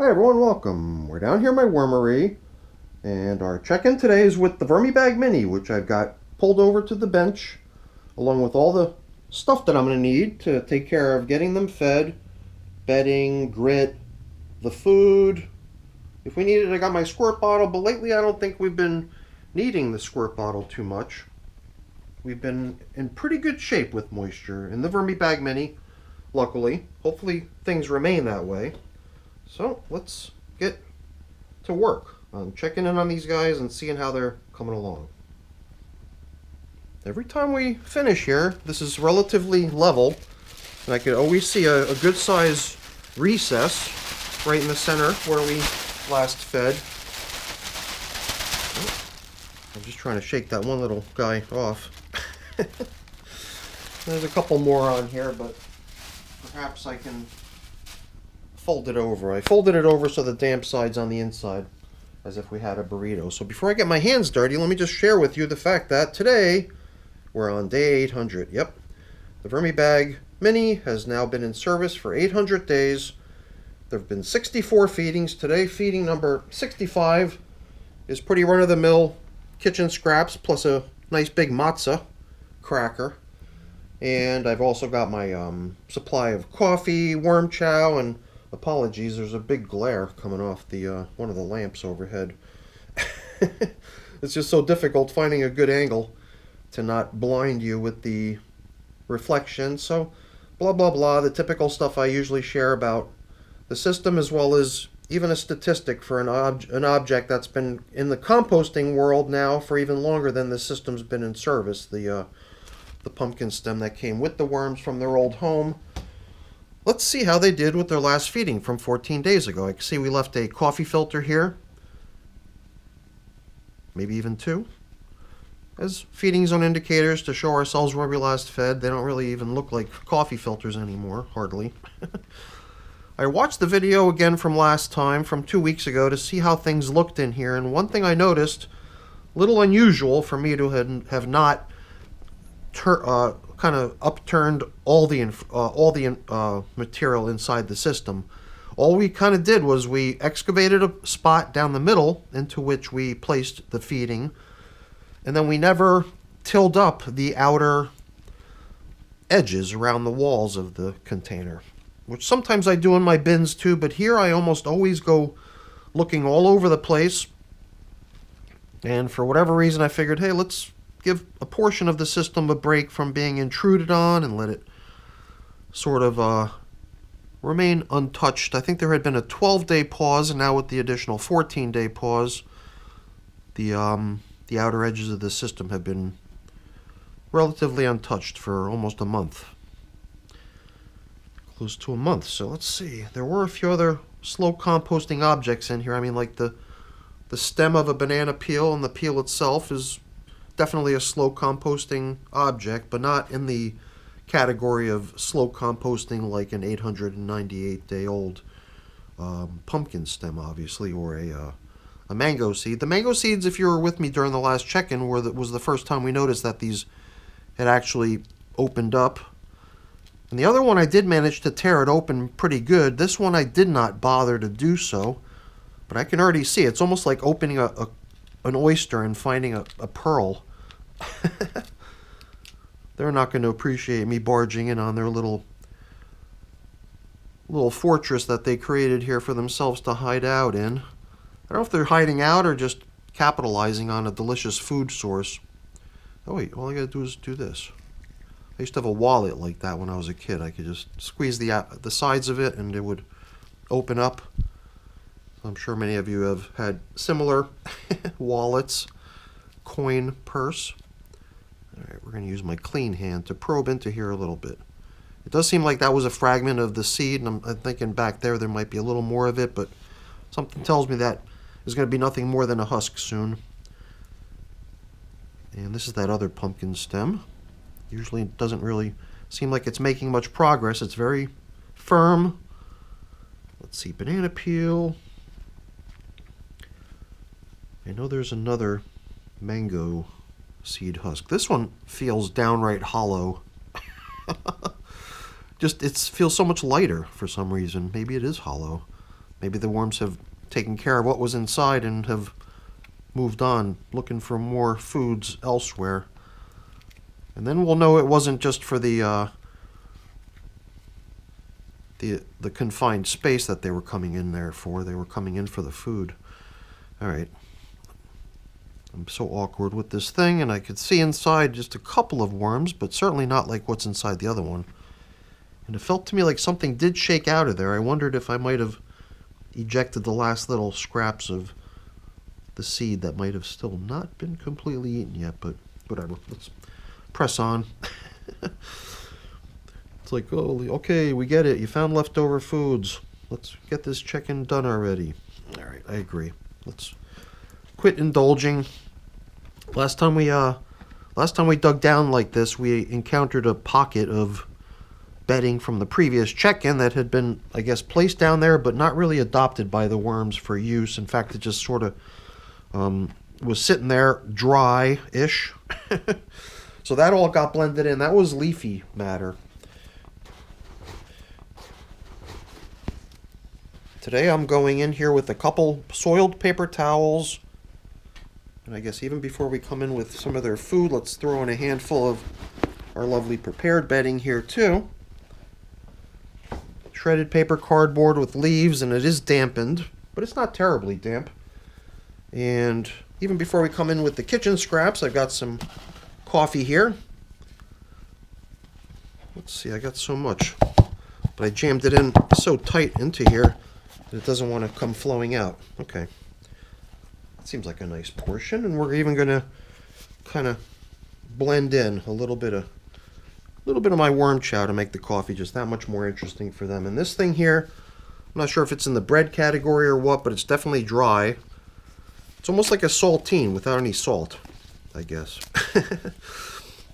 Hi everyone, welcome. We're down here in my wormery, and our check-in today is with the VermiBag Mini, which I've got pulled over to the bench, along with all the stuff that I'm going to need to take care of getting them fed, bedding, grit, the food. If we need it, I got my squirt bottle, but lately I don't think we've been needing the squirt bottle too much. We've been in pretty good shape with moisture in the VermiBag Mini, luckily. Hopefully things remain that way. So let's get to work on checking in on these guys and seeing how they're coming along. Every time we finish here, this is relatively level, and I can always see a good size recess right in the center where we last fed. Oh, I'm just trying to shake that one little guy off. There's a couple more on here, but perhaps I can fold it over. I folded it over so the damp side's on the inside, as if we had a burrito. So before I get my hands dirty, let me just share with you the fact that today we're on day 800. Yep, the VermiBag Mini has now been in service for 800 days. There have been 64 feedings. Today, feeding number 65 is pretty run-of-the-mill kitchen scraps, plus a nice big matzah cracker. And I've also got my supply of coffee, worm chow, and apologies, there's a big glare coming off the one of the lamps overhead. It's just so difficult finding a good angle to not blind you with the reflection. So blah blah blah, the typical stuff I usually share about the system, as well as even a statistic for an object that's been in the composting world now for even longer than the system's been in service. The pumpkin stem that came with the worms from their old home. Let's see how they did with their last feeding from 14 days ago. I can see we left a coffee filter here, maybe even two, as feeding zone indicators to show ourselves where we last fed. They don't really even look like coffee filters anymore, hardly. I watched the video again from last time, from 2 weeks ago, to see how things looked in here, and one thing I noticed, a little unusual for me to have not kind of upturned all the material inside the system. All we kind of did was we excavated a spot down the middle into which we placed the feeding, and then we never tilled up the outer edges around the walls of the container, which sometimes I do in my bins too, but here I almost always go looking all over the place, and for whatever reason I figured, hey, let's give a portion of the system a break from being intruded on and let it sort of remain untouched. I think there had been a 12-day pause, and now with the additional 14-day pause, the outer edges of the system have been relatively untouched for almost a month. Close to a month. So let's see. There were a few other slow composting objects in here. I mean, like the stem of a banana peel, and the peel itself is definitely a slow composting object, but not in the category of slow composting like an 898-day-old pumpkin stem, obviously, or a mango seed. The mango seeds, if you were with me during the last check-in, was the first time we noticed that these had actually opened up. And the other one I did manage to tear it open pretty good. This one I did not bother to do so, but I can already see it's almost like opening an oyster and finding a pearl. They're not going to appreciate me barging in on their little fortress that they created here for themselves to hide out in. I don't know if they're hiding out or just capitalizing on a delicious food source. Oh wait, all I gotta do is do this. I used to have a wallet like that when I was a kid. I could just squeeze the sides of it and it would open up. I'm sure many of you have had similar wallets, coin purse. All right, we're going to use my clean hand to probe into here a little bit. It does seem like that was a fragment of the seed, and I'm thinking back there might be a little more of it, but something tells me that is going to be nothing more than a husk soon. And this is that other pumpkin stem. Usually it doesn't really seem like it's making much progress. It's very firm. Let's see, banana peel. I know there's another mango seed husk. This one feels downright hollow. Just it feels so much lighter for some reason. Maybe it is hollow. Maybe the worms have taken care of what was inside and have moved on, looking for more foods elsewhere. And then we'll know it wasn't just for the confined space that they were coming in there for. They were coming in for the food. All right. I'm so awkward with this thing, and I could see inside just a couple of worms, but certainly not like what's inside the other one. And it felt to me like something did shake out of there. I wondered if I might have ejected the last little scraps of the seed that might have still not been completely eaten yet, but whatever. Let's press on. It's like, oh, okay, we get it. You found leftover foods. Let's get this check-in done already. All right, I agree. Let's quit indulging. Last time we dug down like this, we encountered a pocket of bedding from the previous check-in that had been, I guess, placed down there, but not really adopted by the worms for use. In fact, it just sort of was sitting there dry-ish. So that all got blended in. That was leafy matter. Today I'm going in here with a couple soiled paper towels. And I guess even before we come in with some of their food, let's throw in a handful of our lovely prepared bedding here too. Shredded paper cardboard with leaves, and it is dampened, but it's not terribly damp. And even before we come in with the kitchen scraps, I've got some coffee here. Let's see, I got so much, but I jammed it in so tight into here that it doesn't want to come flowing out. Okay. That seems like a nice portion, and we're even going to kind of blend in a little bit of my worm chow to make the coffee just that much more interesting for them. And this thing here, I'm not sure if it's in the bread category or what, but it's definitely dry. It's almost like a saltine without any salt, I guess.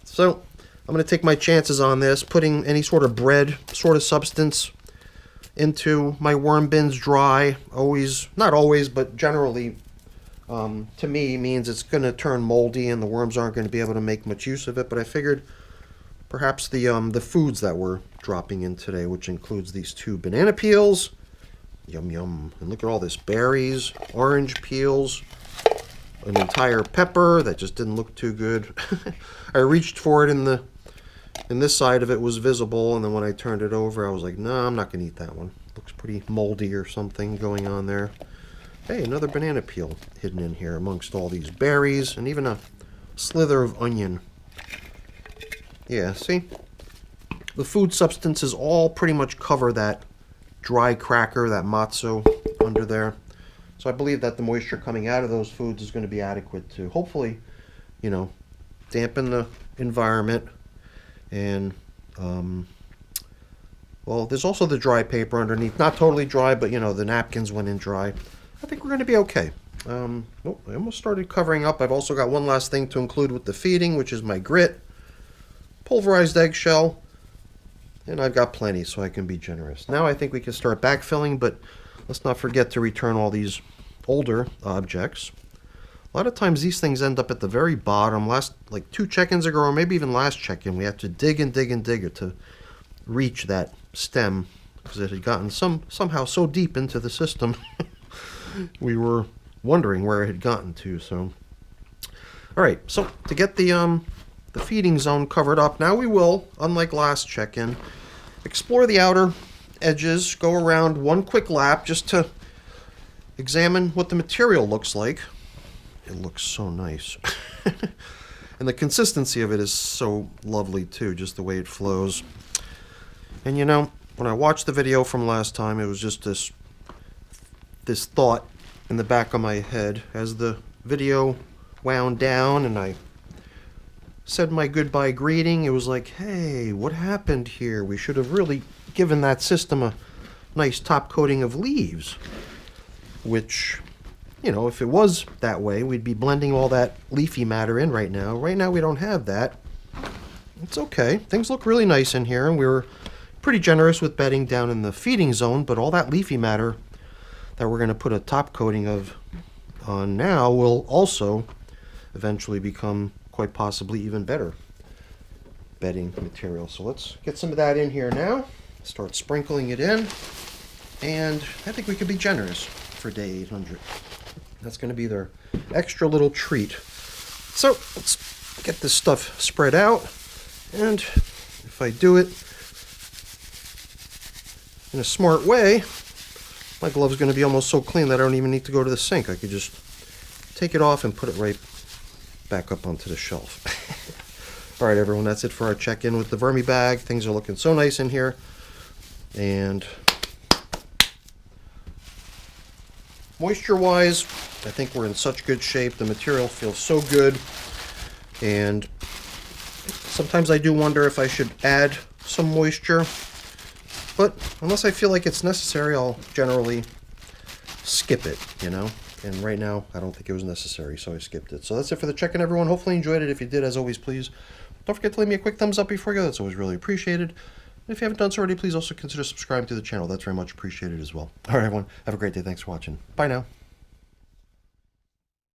So I'm going to take my chances on this, putting any sort of bread sort of substance into my worm bins dry. Always, not always, but generally, to me, means it's going to turn moldy and the worms aren't going to be able to make much use of it. But I figured perhaps the foods that we're dropping in today, which includes these 2 banana peels, yum yum, and look at all this berries, orange peels, an entire pepper that just didn't look too good. I reached for it in this side of it was visible, and then when I turned it over, I was like, no, I'm not going to eat that one. Looks pretty moldy or something going on there. Hey, another banana peel hidden in here amongst all these berries, and even a slither of onion. Yeah, see? The food substances all pretty much cover that dry cracker, that matzo under there. So I believe that the moisture coming out of those foods is going to be adequate to hopefully, you know, dampen the environment. And, well, there's also the dry paper underneath. Not totally dry, but, you know, the napkins went in dry. I think we're going to be okay. Oh, I almost started covering up. I've also got one last thing to include with the feeding, which is my grit, pulverized eggshell, and I've got plenty, so I can be generous. Now I think we can start backfilling, but let's not forget to return all these older objects. A lot of times these things end up at the very bottom. Like 2 check-ins ago, or maybe even last check-in, we have to dig and dig and dig to reach that stem because it had gotten somehow so deep into the system. We were wondering where it had gotten to. So, all right. So to get the feeding zone covered up, now we will, unlike last check-in, explore the outer edges, go around one quick lap just to examine what the material looks like. It looks so nice. And the consistency of it is so lovely too, just the way it flows. And you know, when I watched the video from last time, it was just this thought in the back of my head as the video wound down and I said my goodbye greeting. It was like, hey, what happened here? We should have really given that system a nice top coating of leaves, which, you know, if it was that way, we'd be blending all that leafy matter in right now. Right now we don't have that. It's okay. Things look really nice in here, and we were pretty generous with bedding down in the feeding zone, but all that leafy matter that we're going to put a top coating of on now will also eventually become quite possibly even better bedding material. So let's get some of that in here now. Start sprinkling it in. and I think we could be generous for day 800. That's going to be their extra little treat. So let's get this stuff spread out, and if I do it in a smart way, my glove's going to be almost so clean that I don't even need to go to the sink. I could just take it off and put it right back up onto the shelf. All right, everyone, that's it for our check-in with the VermiBag. Things are looking so nice in here. And moisture-wise, I think we're in such good shape. The material feels so good. And sometimes I do wonder if I should add some moisture. But unless I feel like it's necessary, I'll generally skip it, you know? And right now, I don't think it was necessary, so I skipped it. So that's it for the check-in, everyone. Hopefully you enjoyed it. If you did, as always, please don't forget to leave me a quick thumbs up before you go. That's always really appreciated. And if you haven't done so already, please also consider subscribing to the channel. That's very much appreciated as well. All right, everyone. Have a great day. Thanks for watching. Bye now.